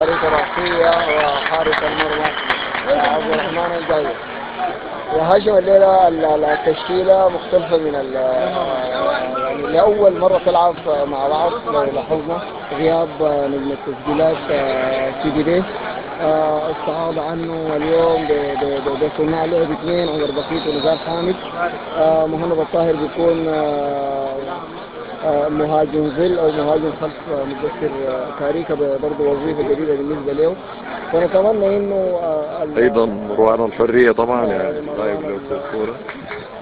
طريقة رأسية وحارس المرمى عبد الرحمن الجاي. يا هاشم الليلة التشكيلة مختلفة من يعني لأول مرة تلعب مع بعض. لو لاحظنا غياب نجم التسجيلات سيدي بيه استعاض عنه اليوم بصناع لعب اثنين عمر بسيط ونزار حامد. مهند الطاهر بيكون مهاجم ظل او مهاجم خلف مدثر كاريكا، برضه وظيفه جديده بالنسبه له. ونتمنى انه ايضا مروان الحريه طبعا يعني غايب له في الكوره.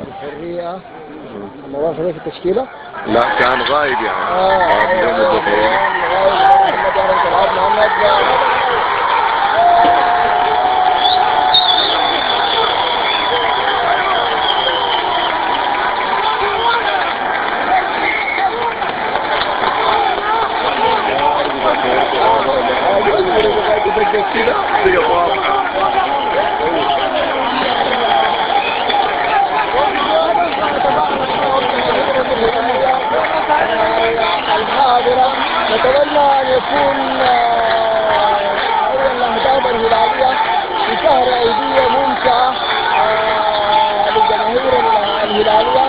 الحريه مروان الحريه في التشكيله؟ لا كان غايب يعني. الحاضرة نتمنى أن يكون أول الأهداف الهلالية في شهر عيدية ممتعة للجماهير الهلالية.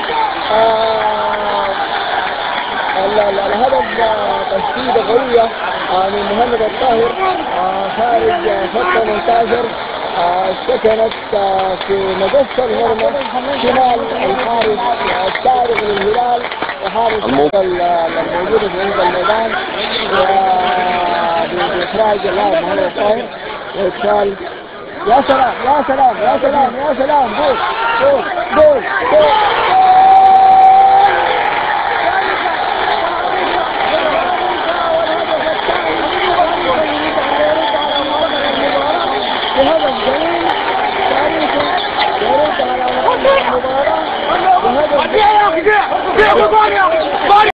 الهدف تسديدة قوية من مهند الطاهر خارج خط 18 سكنت في مقص المرمى شمال الحارس السابق للهلال وحارس الموجودة في عند الميدان، بإخراج اللاعب مهند الطاهر وإدخال. يا سلام يا سلام يا سلام يا سلام، جول جول جول جول. بهدف جميل تاريخي يرد على المباراة بهدف